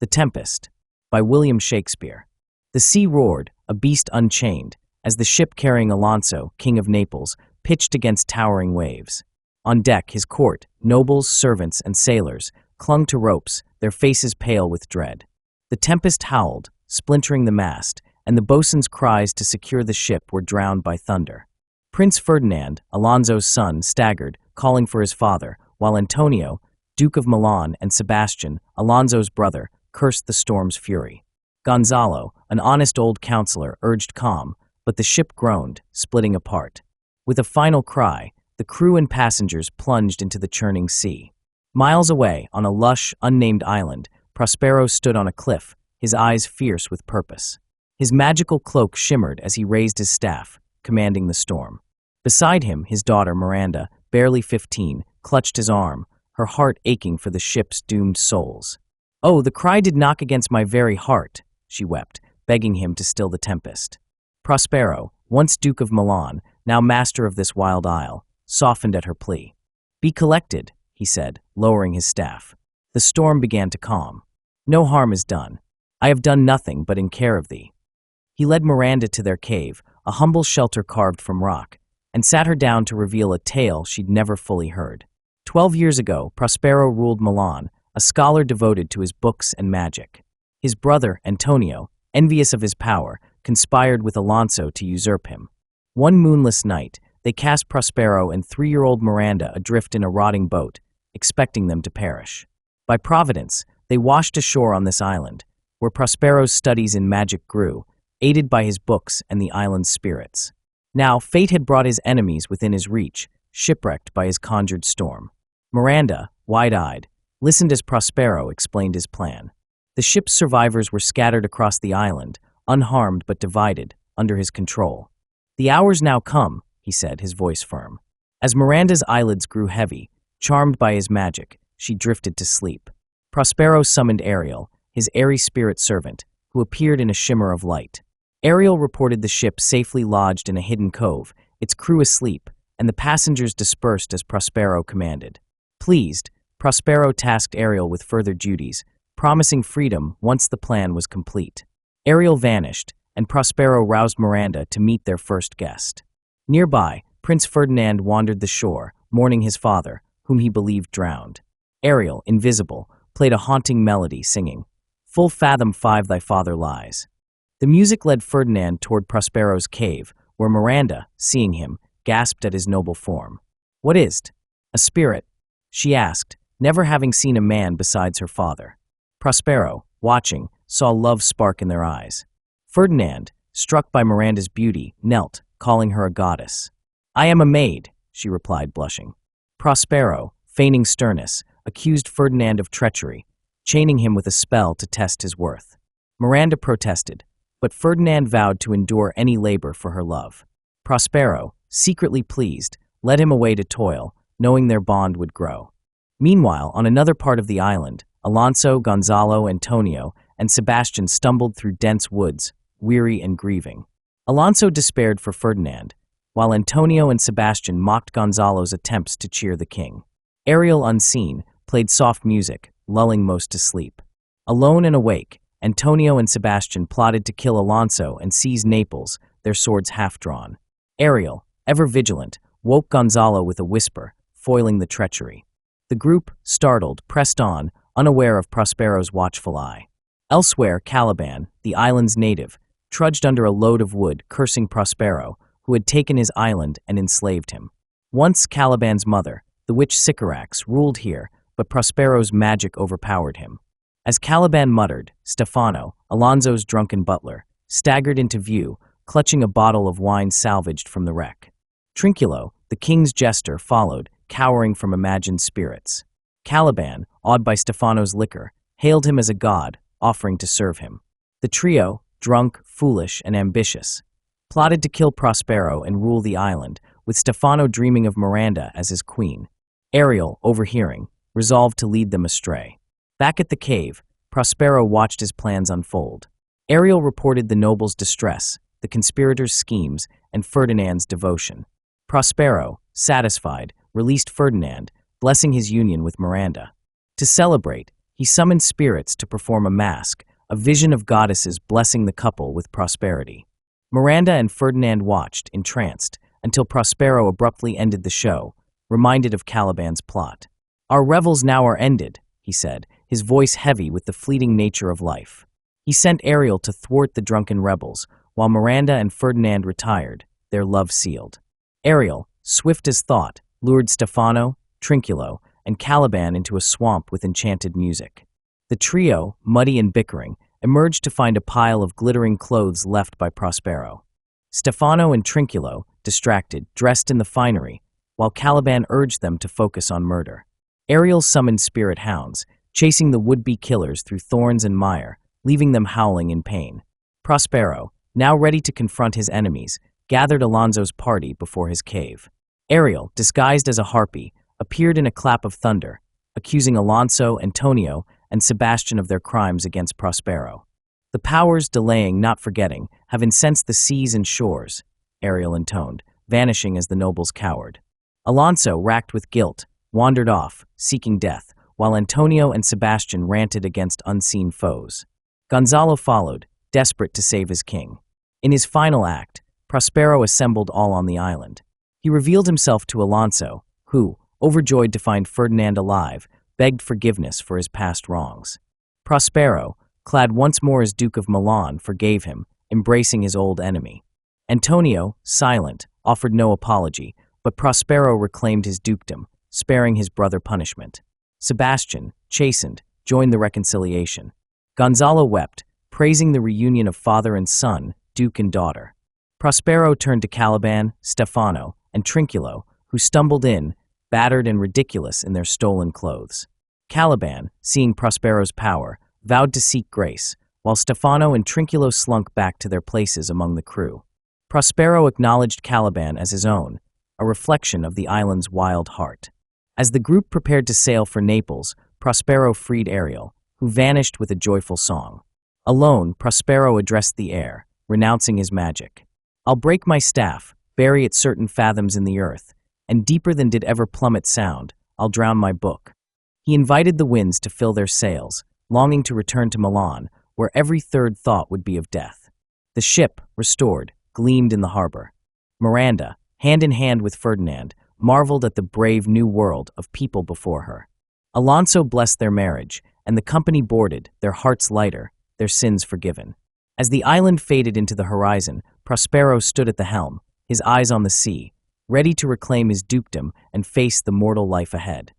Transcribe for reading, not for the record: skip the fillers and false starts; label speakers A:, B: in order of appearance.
A: The Tempest, by William Shakespeare. The sea roared, a beast unchained, as the ship carrying Alonso, King of Naples, pitched against towering waves. On deck, his court, nobles, servants, and sailors, clung to ropes, their faces pale with dread. The tempest howled, splintering the mast, and the boatswain's cries to secure the ship were drowned by thunder. Prince Ferdinand, Alonso's son, staggered, calling for his father, while Antonio, Duke of Milan, and Sebastian, Alonso's brother, cursed the storm's fury. Gonzalo, an honest old counselor, urged calm, but the ship groaned, splitting apart. With a final cry, the crew and passengers plunged into the churning sea. Miles away, on a lush, unnamed island, Prospero stood on a cliff, his eyes fierce with purpose. His magical cloak shimmered as he raised his staff, commanding the storm. Beside him, his daughter Miranda, barely 15, clutched his arm, her heart aching for the ship's doomed souls. "Oh, the cry did knock against my very heart," she wept, begging him to still the tempest. Prospero, once Duke of Milan, now master of this wild isle, softened at her plea. "Be collected," he said, lowering his staff. The storm began to calm. "No harm is done. I have done nothing but in care of thee." He led Miranda to their cave, a humble shelter carved from rock, and sat her down to reveal a tale she'd never fully heard. 12 years ago, Prospero ruled Milan, a scholar devoted to his books and magic. His brother, Antonio, envious of his power, conspired with Alonso to usurp him. One moonless night, they cast Prospero and 3-year-old Miranda adrift in a rotting boat, expecting them to perish. By providence, they washed ashore on this island, where Prospero's studies in magic grew, aided by his books and the island's spirits. Now, fate had brought his enemies within his reach, shipwrecked by his conjured storm. Miranda, wide-eyed, listened as Prospero explained his plan. The ship's survivors were scattered across the island, unharmed but divided, under his control. "The hour's now come," he said, his voice firm. As Miranda's eyelids grew heavy, charmed by his magic, she drifted to sleep. Prospero summoned Ariel, his airy spirit servant, who appeared in a shimmer of light. Ariel reported the ship safely lodged in a hidden cove, its crew asleep, and the passengers dispersed as Prospero commanded. Pleased, Prospero tasked Ariel with further duties, promising freedom once the plan was complete. Ariel vanished, and Prospero roused Miranda to meet their first guest. Nearby, Prince Ferdinand wandered the shore, mourning his father, whom he believed drowned. Ariel, invisible, played a haunting melody, singing, "Full fathom 5 thy father lies." The music led Ferdinand toward Prospero's cave, where Miranda, seeing him, gasped at his noble form. "What is't?" "A spirit," she asked, never having seen a man besides her father. Prospero, watching, saw love spark in their eyes. Ferdinand, struck by Miranda's beauty, knelt, calling her a goddess. "I am a maid," she replied, blushing. Prospero, feigning sternness, accused Ferdinand of treachery, chaining him with a spell to test his worth. Miranda protested, but Ferdinand vowed to endure any labor for her love. Prospero, secretly pleased, led him away to toil, knowing their bond would grow. Meanwhile, on another part of the island, Alonso, Gonzalo, Antonio, and Sebastian stumbled through dense woods, weary and grieving. Alonso despaired for Ferdinand, while Antonio and Sebastian mocked Gonzalo's attempts to cheer the king. Ariel, unseen, played soft music, lulling most to sleep. Alone and awake, Antonio and Sebastian plotted to kill Alonso and seize Naples, their swords half-drawn. Ariel, ever vigilant, woke Gonzalo with a whisper, foiling the treachery. The group, startled, pressed on, unaware of Prospero's watchful eye. Elsewhere, Caliban, the island's native, trudged under a load of wood, cursing Prospero, who had taken his island and enslaved him. Once Caliban's mother, the witch Sycorax, ruled here, but Prospero's magic overpowered him. As Caliban muttered, Stefano, Alonso's drunken butler, staggered into view, clutching a bottle of wine salvaged from the wreck. Trinculo, the king's jester, followed, cowering from imagined spirits. Caliban, awed by Stefano's liquor, hailed him as a god, offering to serve him. The trio, drunk, foolish, and ambitious, plotted to kill Prospero and rule the island, with Stefano dreaming of Miranda as his queen. Ariel, overhearing, resolved to lead them astray. Back at the cave, Prospero watched his plans unfold. Ariel reported the noble's distress, the conspirators' schemes, and Ferdinand's devotion. Prospero, satisfied, released Ferdinand, blessing his union with Miranda. To celebrate, He summoned spirits to perform a masque, a vision of goddesses blessing the couple with prosperity. Miranda and Ferdinand watched, entranced, until Prospero abruptly ended the show, reminded of Caliban's plot. "Our revels now are ended," he said, his voice heavy with the fleeting nature of life. He sent Ariel to thwart the drunken rebels, while Miranda and Ferdinand retired, their love sealed. Ariel, swift as thought, lured Stefano, Trinculo, and Caliban into a swamp with enchanted music. The trio, muddy and bickering, emerged to find a pile of glittering clothes left by Prospero. Stefano and Trinculo, distracted, dressed in the finery, while Caliban urged them to focus on murder. Ariel summoned spirit hounds, chasing the would-be killers through thorns and mire, leaving them howling in pain. Prospero, now ready to confront his enemies, gathered Alonso's party before his cave. Ariel, disguised as a harpy, appeared in a clap of thunder, accusing Alonso, Antonio, and Sebastian of their crimes against Prospero. "The powers, delaying, not forgetting, have incensed the seas and shores," Ariel intoned, vanishing as the nobles cowered. Alonso, racked with guilt, wandered off, seeking death, while Antonio and Sebastian ranted against unseen foes. Gonzalo followed, desperate to save his king. In his final act, Prospero assembled all on the island. He revealed himself to Alonso, who, overjoyed to find Ferdinand alive, begged forgiveness for his past wrongs. Prospero, clad once more as Duke of Milan, forgave him, embracing his old enemy. Antonio, silent, offered no apology, but Prospero reclaimed his dukedom, sparing his brother punishment. Sebastian, chastened, joined the reconciliation. Gonzalo wept, praising the reunion of father and son, duke and daughter. Prospero turned to Caliban, Stefano, and Trinculo, who stumbled in, battered and ridiculous in their stolen clothes. Caliban, seeing Prospero's power, vowed to seek grace, while Stefano and Trinculo slunk back to their places among the crew. Prospero acknowledged Caliban as his own, a reflection of the island's wild heart. As the group prepared to sail for Naples, Prospero freed Ariel, who vanished with a joyful song. Alone, Prospero addressed the air, renouncing his magic. "I'll break my staff, bury it certain fathoms in the earth, and deeper than did ever plummet sound, I'll drown my book." He invited the winds to fill their sails, longing to return to Milan, where every third thought would be of death. The ship, restored, gleamed in the harbor. Miranda, hand in hand with Ferdinand, marveled at the brave new world of people before her. Alonso blessed their marriage, and the company boarded, their hearts lighter, their sins forgiven. As the island faded into the horizon, Prospero stood at the helm, his eyes on the sea, ready to reclaim his dukedom and face the mortal life ahead.